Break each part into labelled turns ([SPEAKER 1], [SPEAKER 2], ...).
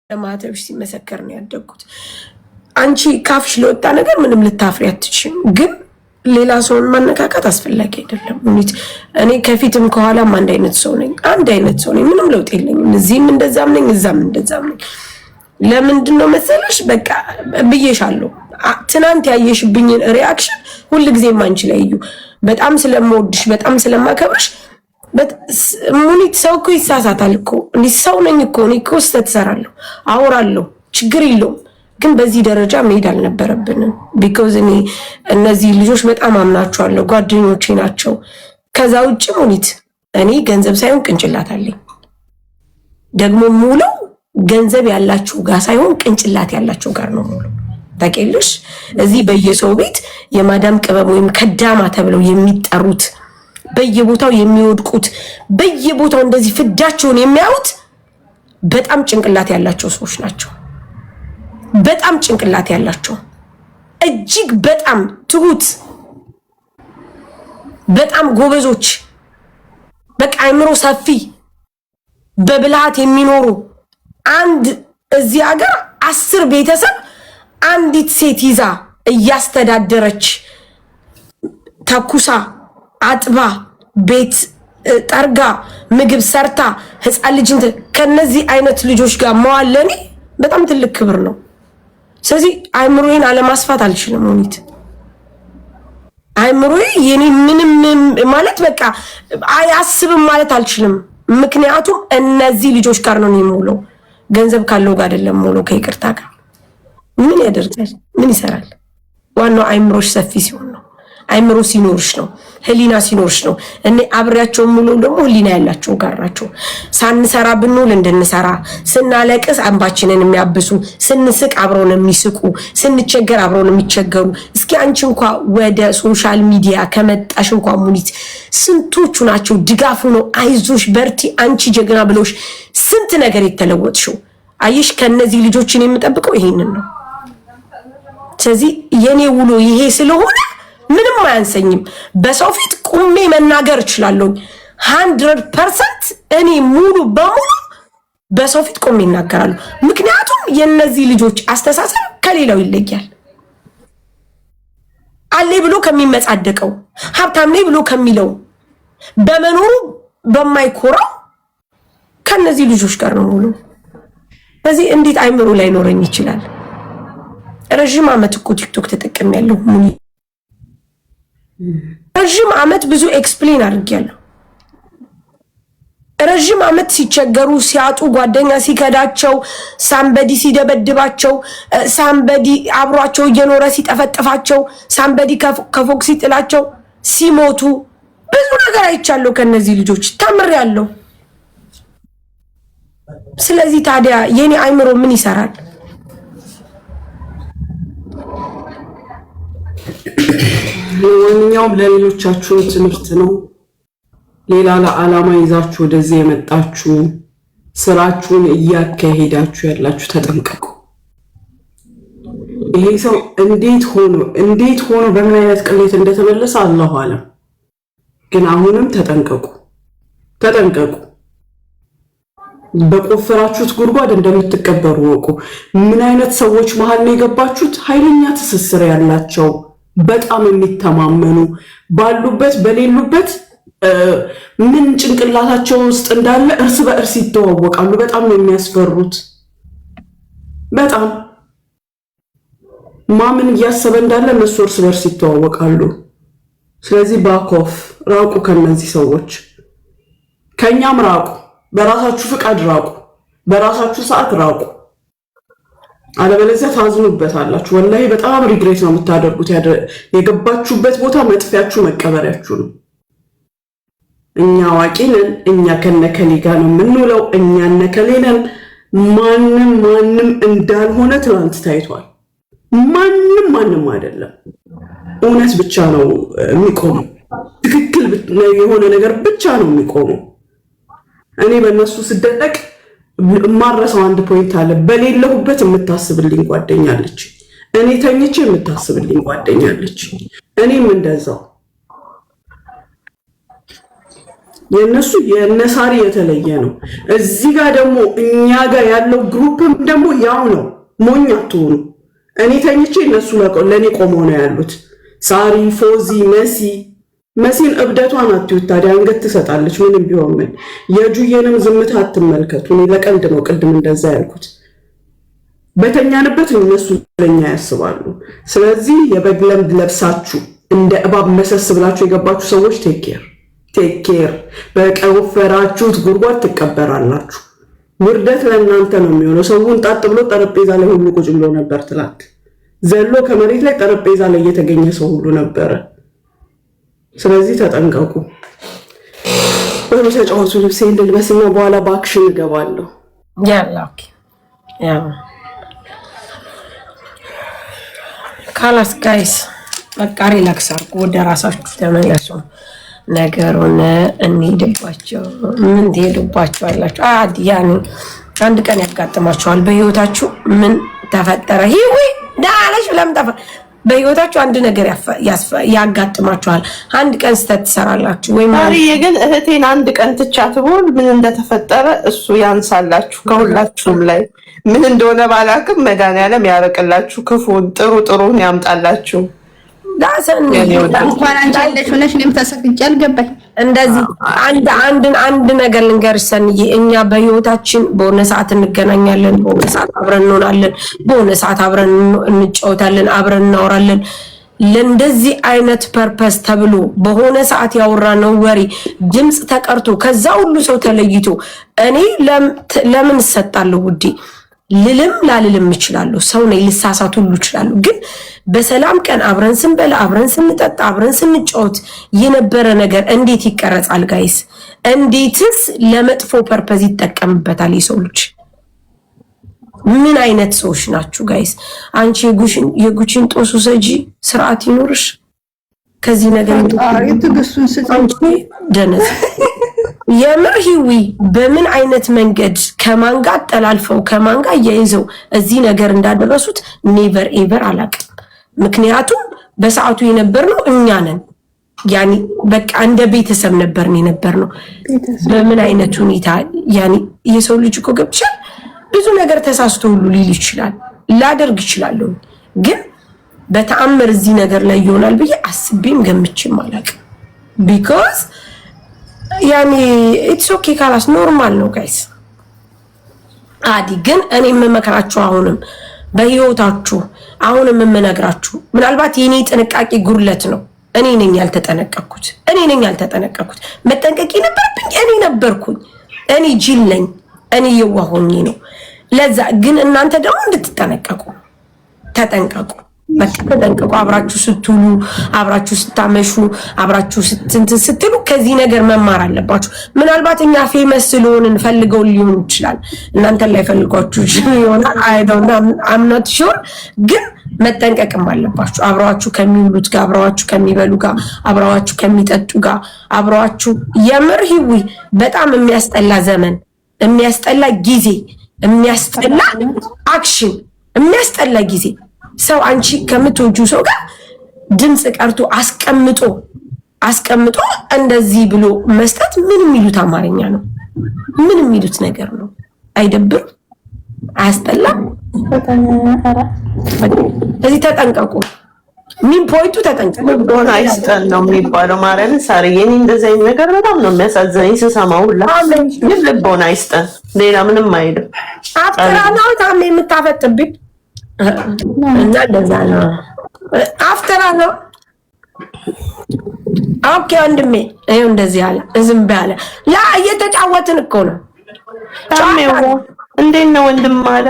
[SPEAKER 1] ለማተብሽ ሲመሰከር ነው ያደግኩት። አንቺ ካፍሽ ለወጣ ነገር ምንም ልታፍሪ አትችይም፣ ግን ሌላ ሰውን ማነካካት አስፈላጊ አይደለም። እኔ ከፊትም ከኋላም አንድ አይነት ሰው ነኝ፣ ምንም ለውጥ የለኝም። እዚህም እንደዛም ነኝ፣ እዛም እንደዛም ነኝ። ለምንድነው መሰለሽ? በቃ ብዬሻለሁ። ትናንት ያየሽብኝን ሪአክሽን ሁልጊዜም አንቺ ላይ እዩ። በጣም ስለምወድሽ በጣም ስለማከብርሽ ሙኒት ሰው እኮ ይሳሳታል እኮ። እንዴ ሰው ነኝ እኮ እኔ እኮ ስህተት እሰራለሁ፣ አወራለሁ፣ ችግር የለውም። ግን በዚህ ደረጃ መሄድ አልነበረብንም። ቢኮዝ እኔ እነዚህ ልጆች በጣም አምናቸዋለሁ፣ ጓደኞቼ ናቸው። ከዛ ውጭ ሙኒት እኔ ገንዘብ ሳይሆን ቅንጭላት አለኝ። ደግሞ ሙሉ ገንዘብ ያላችሁ ጋር ሳይሆን ቅንጭላት ያላችሁ ጋር ነው ሙሉ። ታውቂያለሽ፣ እዚህ በየሰው ቤት የማዳም ቅመም ወይም ከዳማ ተብለው የሚጠሩት በየቦታው የሚወድቁት በየቦታው እንደዚህ ፍዳቸውን የሚያዩት በጣም ጭንቅላት ያላቸው ሰዎች ናቸው። በጣም ጭንቅላት ያላቸው እጅግ በጣም ትሁት፣ በጣም ጎበዞች፣ በቃ አይምሮ ሰፊ በብልሃት የሚኖሩ አንድ እዚህ ሀገር 10 ቤተሰብ አንዲት ሴት ይዛ እያስተዳደረች ተኩሳ አጥባ ቤት ጠርጋ ምግብ ሰርታ ህፃን ልጅ ከነዚህ አይነት ልጆች ጋር መዋል ለኔ በጣም ትልቅ ክብር ነው። ስለዚህ አይምሮዬን አለማስፋት አልችልም። ሙኒት አይምሮዬ የኔ ምንም ማለት በቃ አያስብም ማለት አልችልም። ምክንያቱም እነዚህ ልጆች ጋር ነው የሚውለው። ገንዘብ ካለው ጋር አይደለም ሙሉ ከይቅርታ ጋር ምን ያደርጋል? ምን ይሰራል? ዋናው አይምሮሽ ሰፊ ሲሆን ነው። አይምሮ ሲኖርሽ ነው። ህሊና ሲኖርሽ ነው። እኔ አብሬያቸው ሙሉ ደግሞ ህሊና ያላቸው ጋር ናቸው። ሳንሰራ ብንውል እንድንሰራ፣ ስናለቅስ አንባችንን የሚያብሱ፣ ስንስቅ አብረውን የሚስቁ፣ ስንቸገር አብረውን የሚቸገሩ። እስኪ አንቺ እንኳን ወደ ሶሻል ሚዲያ ከመጣሽ እንኳን ሙኒት ስንቶቹ ናቸው ድጋፉ ነው አይዞሽ በርቲ አንቺ ጀግና ብሎሽ ስንት ነገር የተለወጥሽው? አይሽ ከነዚህ ልጆችን የምጠብቀው ይሄንን ነው። ስለዚህ የኔ ውሎ ይሄ ስለሆነ ምንም አያንሰኝም። በሰው ፊት ቁሜ መናገር እችላለሁ 100%። እኔ ሙሉ በሙሉ በሰው ፊት ቁሜ እናገራለሁ። ምክንያቱም የነዚህ ልጆች አስተሳሰብ ከሌላው ይለያል። አለ ብሎ ከሚመጻደቀው ሀብታም ነኝ ብሎ ከሚለው በመኖሩ በማይኮራው ከነዚህ ልጆች ጋር ነው ሙሉ። በዚህ እንዴት አይምሮ ላይ ኖረኝ ይችላል? ረጅም ዓመት እኮ ቲክቶክ ተጠቅሜያለሁ ሙኒ። ረጅም ዓመት ብዙ ኤክስፕሌን አድርጌያለሁ። ረጅም ዓመት ሲቸገሩ ሲያጡ፣ ጓደኛ ሲከዳቸው፣ ሳምበዲ ሲደበድባቸው፣ ሳምበዲ አብሯቸው እየኖረ ሲጠፈጥፋቸው፣ ሳምበዲ ከፎቅ ሲጥላቸው፣ ሲሞቱ ብዙ ነገር አይቻለሁ። ከነዚህ ልጆች ተምሬያለሁ። ስለዚህ ታዲያ የኔ አይምሮ ምን ይሰራል?
[SPEAKER 2] ለማንኛውም ለሌሎቻችሁ ትምህርት ነው። ሌላ ለዓላማ ይዛችሁ ወደዚህ የመጣችሁ ስራችሁን እያካሄዳችሁ ያላችሁ ተጠንቀቁ። ይሄ ሰው እንዴት ሆኖ በምን አይነት ቅሌት እንደተመለሰ አላሁ አለም። ግን አሁንም ተጠንቀቁ። በቆፈራችሁት ጉድጓድ እንደምትቀበሩ ወቁ። ምን አይነት ሰዎች መሃል ነው የገባችሁት? ኃይለኛ ትስስር ያላቸው በጣም የሚተማመኑ ባሉበት በሌሉበት ምን ጭንቅላታቸው ውስጥ እንዳለ እርስ በእርስ ይተዋወቃሉ። በጣም ነው የሚያስፈሩት። በጣም ማምን እያሰበ እንዳለ እነሱ እርስ በእርስ ይተዋወቃሉ። ስለዚህ ባኮፍ ራቁ፣ ከነዚህ ሰዎች ከኛም ራቁ። በራሳችሁ ፍቃድ ራቁ፣ በራሳችሁ ሰዓት ራቁ። አለበለዚያ ታዝኑበታላችሁ። ወላሂ በጣም ሪግሬት ነው የምታደርጉት። የገባችሁበት ቦታ መጥፊያችሁ መቀበሪያችሁ ነው። እኛ አዋቂ ነን፣ እኛ ከነከሌ ጋር ነው የምንውለው፣ እኛ ነከሌ ነን። ማንም እንዳልሆነ ትናንት ታይቷል። ማንም አይደለም። እውነት ብቻ ነው የሚቆመው። ትክክል የሆነ ነገር ብቻ ነው የሚቆመው። እኔ በእነሱ ስደነቅ ማረሰው አንድ ፖይንት አለ። በሌለሁበት የምታስብልኝ ጓደኛለች፣ እኔ ተኝቼ የምታስብልኝ ጓደኛለች። እኔም እንደዛው የነሱ የነሳሪ የተለየ ነው። እዚህ ጋር ደግሞ እኛ ጋር ያለው ግሩፕም ደግሞ ያው ነው። ሞኝ አትሆኑ። እኔ ተኝቼ እነሱ ለኔ ቆመው ነው ያሉት። ሳሪ፣ ፎዚ፣ መሲን እብደቷን አትዩት ታዲያ አንገት ትሰጣለች። ምንም ቢሆን ምን የጁዬንም ዝምታ አትመልከቱ። እኔ ለቀልድ ነው ቅድም እንደዛ ያልኩት። በተኛንበት እነሱ ለኛ ያስባሉ። ስለዚህ የበግ ለምድ ለብሳችሁ እንደ እባብ መሰስ ብላችሁ የገባችሁ ሰዎች ቴክ ኬር። በቀወፈራችሁት ጉድጓድ ትቀበራላችሁ። ውርደት ለእናንተ ነው የሚሆነው። ሰውን ጣጥ ብሎ ጠረጴዛ ላይ ሁሉ ቁጭ ብሎ ነበር ትላንት። ዘሎ ከመሬት ላይ ጠረጴዛ ላይ የተገኘ ሰው ሁሉ ነበረ። ስለዚህ ተጠንቀቁ። ተጫወቱ። ልብሴን ልልበስና በኋላ በአክሽን እገባለሁ።
[SPEAKER 1] ካላስ ጋይስ በቃ ሪላክስ አድርጉ። ወደ ራሳችሁ ተመለሱ። ነገሩን እንሂድባቸው። ምን ትሄዱባቸው አላችሁ? ያኔ አንድ ቀን ያጋጥማችኋል በህይወታችሁ። ምን ተፈጠረ ሂዊ ዳለሽ ለምን በህይወታችሁ አንድ ነገር ያጋጥማችኋል። አንድ ቀን ስተት ትሰራላችሁ ወይ ማለት
[SPEAKER 3] ግን እህቴን አንድ ቀን ትቻት ብሆን ምን እንደተፈጠረ እሱ ያንሳላችሁ። ከሁላችሁም ላይ ምን እንደሆነ ባላቅም መድኃኒዓለም ያረቅላችሁ። ክፉን ጥሩን ያምጣላችሁ።
[SPEAKER 1] እንደዚህ አንድ ነገር ልንገርሽ ሰንዬ፣ እኛ በህይወታችን በሆነ ሰዓት እንገናኛለን፣ በሆነ ሰዓት አብረን እንሆናለን፣ በሆነ ሰዓት አብረን እንጫወታለን፣ አብረን እናወራለን። ለእንደዚህ አይነት ፐርፐስ ተብሎ በሆነ ሰዓት ያወራነው ወሬ ድምፅ ተቀርቶ ከዛ ሁሉ ሰው ተለይቶ እኔ ለምን እሰጣለሁ ውዴ? ላልልም እችላለሁ። ሰው ነኝ፣ ልሳሳት ሁሉ እችላለሁ። ግን በሰላም ቀን አብረን ስንበላ፣ አብረን ስንጠጣ፣ አብረን ስንጫወት የነበረ ነገር እንዴት ይቀረጻል ጋይስ? እንዴትስ ለመጥፎ ፐርፐዝ ይጠቀምበታል የሰው ልጅ? ምን አይነት ሰዎች ናችሁ ጋይስ? አንቺ የጉቺን ጦሱ ሰጂ ስርዓት ይኖርሽ። ከዚህ ነገር
[SPEAKER 4] ትግስቱን ስንት
[SPEAKER 1] ደነስ የምር ሂዊ በምን አይነት መንገድ ከማን ጋር ጠላልፈው ከማን ጋር እያይዘው እዚህ ነገር እንዳደረሱት ኔቨር ኤቨር አላውቅም። ምክንያቱም በሰዓቱ የነበርነው እኛ ነን። ያኒ በቃ እንደ ቤተሰብ ነበርን የነበርነው። በምን አይነት ሁኔታ ያኒ የሰው ልጅ እኮ ገብቻል ብዙ ነገር ተሳስቶ ሁሉ ሊል ይችላል፣ ላደርግ ይችላል። ግን በተአምር እዚህ ነገር ላይ ይሆናል ብዬ አስቤም ገምቼም አላውቅም። ቢኮዝ ያኒ ኢትስ ኦኬ ካላስ ኖርማል ነው ጋይስ። አዲ ግን እኔ የምመክራችሁ አሁንም በህይወታችሁ አሁንም የምነግራችሁ ምናልባት የኔ ጥንቃቄ ጉድለት ነው። እኔ ነኝ ያልተጠነቀቅኩት። መጠንቀቅ የነበረብኝ እኔ ነበርኩኝ። እኔ ጅል ነኝ። እኔ የዋሆኜ ነው። ለዛ ግን እናንተ ደግሞ እንድትጠነቀቁ ተጠንቀቁ። በቃ ተጠንቀቁ። አብራችሁ ስትውሉ፣ አብራችሁ ስታመሹ፣ አብራችሁ ስትሉ ከዚህ ነገር መማር አለባችሁ። ምናልባት እኛ ፌመስ ስለሆንን ፈልገው ሊሆን ይችላል፣ እናንተን ላይ ፈልጓችሁ ይሆናል። አይ ዶንት ኖ አም ኖት ሹር። ግን መጠንቀቅም አለባችሁ። አብራችሁ ከሚውሉት ጋር፣ አብራችሁ ከሚበሉ ጋር፣ አብራችሁ ከሚጠጡ ጋር፣ አብራችሁ የምር ሂዊ በጣም የሚያስጠላ ዘመን፣ የሚያስጠላ ጊዜ፣ የሚያስጠላ አክሽን፣ የሚያስጠላ ጊዜ። ሰው አንቺ ከምትወጁ ሰው ጋር ድምፅ ቀርቶ አስቀምጦ እንደዚህ ብሎ መስጠት ምን የሚሉት አማርኛ ነው? ምን የሚሉት ነገር ነው? አይደብርም? አያስጠላም? እዚህ ተጠንቀቁ። ምን ፖይንቱ ተጠንቀቁ።
[SPEAKER 3] ልቦና አይስጠን ነው የሚባለው። ማርያምን ሳሪ የኔ እንደዚህ አይነት ነገር በጣም ነው የሚያሳዝነኝ ስሰማው ሁላ። ግን ልቦና አይስጠን፣ ሌላ ምንም አይልም።
[SPEAKER 1] አፍጥራ ነው ታሜ የምታፈጥብኝ እና እንደዛ ነው። አፍጥራ ነው። ኦኬ ወንድሜ ይኸው እንደዚህ አለ። ዝም ባለ ላ እየተጫወትን እኮ ነው።
[SPEAKER 3] ታሜው እንዴት ነው ወንድም አለ።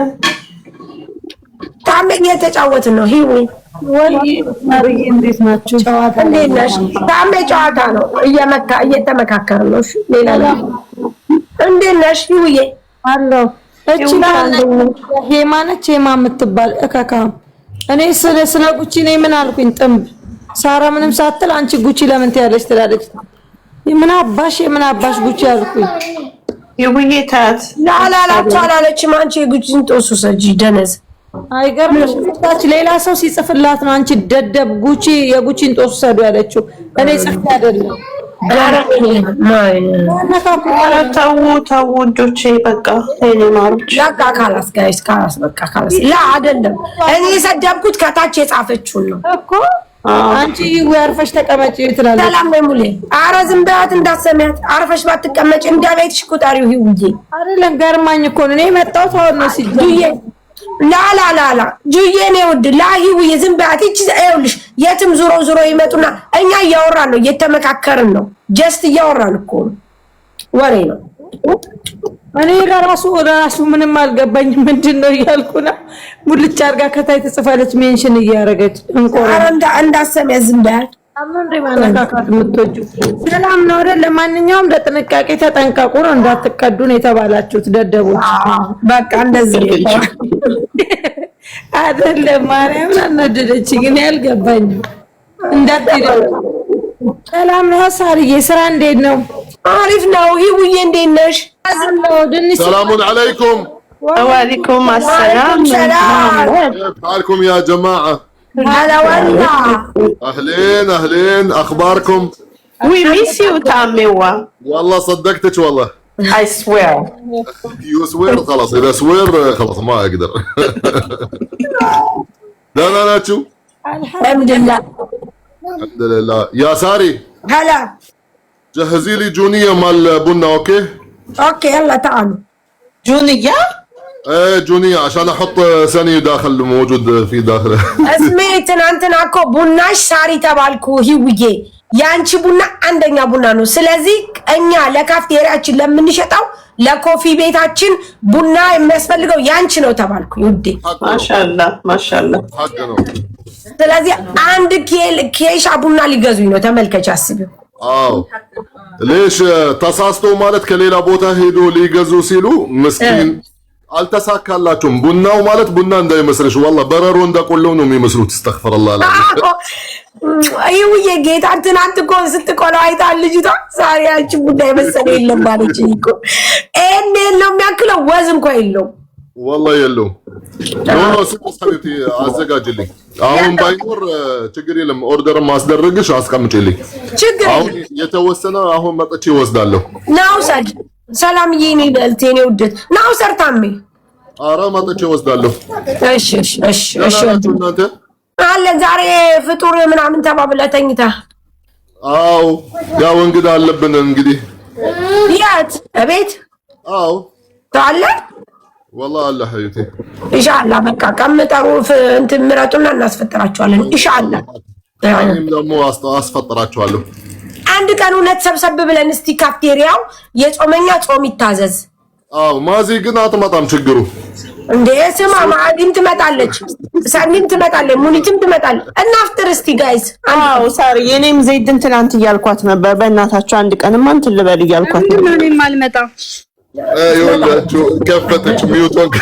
[SPEAKER 1] ታሜ እየተጫወትን ነው። ሂዊ
[SPEAKER 4] ወይ ማርዬ እንዴት ናችሁ? ጨዋታ
[SPEAKER 1] እንዴት ነሽ? ታሜ ጨዋታ ነው። እየተመካከርን ነው። እሺ ሌላ እንዴት ነሽ ሂዊዬ?
[SPEAKER 4] አለሁ። እቺ ሄማነች ሄማ የምትባል እከካ። እኔ ስለ ጉቺ ነኝ ምን አልኩኝ? ጥምብ ሳራ ምንም ሳትል አንቺ ጉቺ ለምን ትያለሽ ትላለች። ምን አባሽ ጉቺ አልኩኝ።
[SPEAKER 3] ይሁዬ ታት
[SPEAKER 1] ላላላችሁ አላለችም። አንቺ የጉቺን ጦሱ ሰጂ ደነዝ
[SPEAKER 4] አይገርምሽ? ታች ሌላ ሰው ሲጽፍላት ነው አንቺ ደደብ ጉቺ የጉቺን ጦሱ ሰዱ ያለችው። እኔ ጽፌ አይደለም
[SPEAKER 3] ተው ውዶቼ በቃ እኔ ማሮች
[SPEAKER 1] በቃ ካላስ ጋይስ ካላስ በቃ ካላስ ላ አይደለም እኔ የሰደብኩት ከታች የጻፈችውን ነው
[SPEAKER 4] እኮ አንቺ ወርፈሽ ተቀመጪ ትላለች።
[SPEAKER 1] ሰላም ነው ሙሌ። ኧረ ዝም በያት እንዳትሰሚያት። አርፈሽ ባትቀመጪ እንዳቤትሽ ቁጣሪው ይውዬ
[SPEAKER 4] አይደለም ገርማኝ እኮ ነው። እኔ መጣሁ ታውን ነው ሲጁዬ
[SPEAKER 1] ላ ጁዬ ነው ወድ ላሂውዬ ዝም በያት። እቺ አይውልሽ የትም ዙሮ ይመጡና እኛ እያወራን ነው እየተመካከርን ነው። ጀስት እያወራን እኮ ወሬ ነው።
[SPEAKER 4] እኔ ለራሱ ምንም አልገባኝም። ምንድነው እያልኩና ሙልጭ አርጋ ከታይ ተጽፋለች ሜንሽን እያረገች እንቆራ
[SPEAKER 1] እንዳሰሚያ ዝም በያት።
[SPEAKER 4] አሁን ማነካካት የምትወጁ ሰላም ነው አይደል? ለማንኛውም ለጥንቃቄ ተጠንቀቁ ነው እንዳትቀዱ ነው የተባላችሁት ደደቦች።
[SPEAKER 1] በቃ እንደዚህ
[SPEAKER 4] አይደለም ማርያምን አናደደች ግን ያልገባኝም እንዳትይደው። ሰላም ነው ሳርዬ፣ ስራ እንዴት ነው?
[SPEAKER 1] አሪፍ ነው። ይውዬ እንዴት ነሽ?
[SPEAKER 5] السلام عليكم.
[SPEAKER 3] وعليكم السلام.
[SPEAKER 5] كيف حالكم يا جماعة؟
[SPEAKER 1] هلا والله.
[SPEAKER 5] أهلين أخباركم؟
[SPEAKER 3] We miss you تاميوا.
[SPEAKER 5] والله صدقتك والله.
[SPEAKER 3] I swear.
[SPEAKER 5] You swear خلاص إذا swear خلاص ما أقدر. لا شو؟
[SPEAKER 1] الحمد لله.
[SPEAKER 5] الحمد لله. يا ساري.
[SPEAKER 1] هلا.
[SPEAKER 5] جهزي لي جونية مال بنا أوكي؟
[SPEAKER 1] اوكي يلا تعالوا.
[SPEAKER 3] جونية؟
[SPEAKER 5] ايه جونية عشان احط ثاني داخل موجود في داخله.
[SPEAKER 1] اسمي ትናንትና እኮ ቡናሽ ሳሪ ተባልኩ። ሂውዬ ያንቺ ቡና አንደኛ ቡና ነው። ስለዚህ እኛ ለካፍቴሪያችን ለምንሸጠው ለኮፊ ቤታችን ቡና የሚያስፈልገው ያንቺ ነው ተባልኩ። ይውዴ
[SPEAKER 3] ማሻአላ
[SPEAKER 5] ሀቅ ነው።
[SPEAKER 1] ስለዚህ አንድ ኬሻ ቡና ሊገዙኝ ነው። ተመልከች አስቢው።
[SPEAKER 5] አዎ ليش ተሳስቶ ማለት ከሌላ ቦታ ሄዶ ሊገዙ ሲሉ ምስኪን አልተሳካላችሁም። ቡናው ማለት ቡና እንዳይመስልሽ والله በረሮ እንዳቆለው ነው የሚመስሉት። استغفرالله
[SPEAKER 1] ይውዬ ጌታ ትናንት እኮ ስትቆለው አይታል ልጅቷ። ዛሬ አንቺ ቡና የመሰለ የለም ማለች እኮ እኔ ነው የሚያክለው ወዝ እንኳን የለው
[SPEAKER 5] والله የለው። ኖ ስንት ሐቢብቲ አዘጋጅልኝ። አሁን ባይኖር ችግር የለም ኦርደር ማስደረግሽ አስቀምጪልኝ።
[SPEAKER 1] ችግር
[SPEAKER 5] አሁን የተወሰነ አሁን መጥቼ ወስዳለሁ።
[SPEAKER 1] ናው ሰድ ሰላምዬ ነኝ በልቴ ነው ውድት ናው ሰርታሜ
[SPEAKER 5] ኧረ መጥቼ ወስዳለሁ።
[SPEAKER 1] እሺ
[SPEAKER 5] እናንተ
[SPEAKER 1] አለ ዛሬ ፍጡር ምናምን ተባብለህ ተኝተህ?
[SPEAKER 5] አዎ ያው እንግዳ አለብን እንግዲህ።
[SPEAKER 1] የት እቤት?
[SPEAKER 5] አዎ
[SPEAKER 1] ታለ
[SPEAKER 5] والله الله حبيبتي
[SPEAKER 1] ኢንሻአላህ በቃ ቀምጠሩ እንትን ምረጡና እናስፈጥራቸዋለን ኢንሻአላህ።
[SPEAKER 5] እኔም ደግሞ አስፈጥራቸዋለሁ።
[SPEAKER 1] አንድ ቀን እውነት ሰብሰብ ብለን እስቲ ካፍቴሪያው የጾመኛ ጾም ይታዘዝ።
[SPEAKER 5] አዎ ማዚ ግን አትመጣም ችግሩ
[SPEAKER 1] እንዴ ስማ ማዕዲም ትመጣለች፣ ሳኒም ትመጣለች፣ ሙኒትም ትመጣለች። እናፍጥር እስቲ ጋይስ።
[SPEAKER 3] አዎ ሳሪ የኔም ዘይድን ትናንት እያልኳት ነበር። በእናታችሁ አንድ ቀንማ እንትን ልበል እያልኳት ነበር።
[SPEAKER 6] እኔም አልመጣም።
[SPEAKER 5] يقول كفتك ميوتك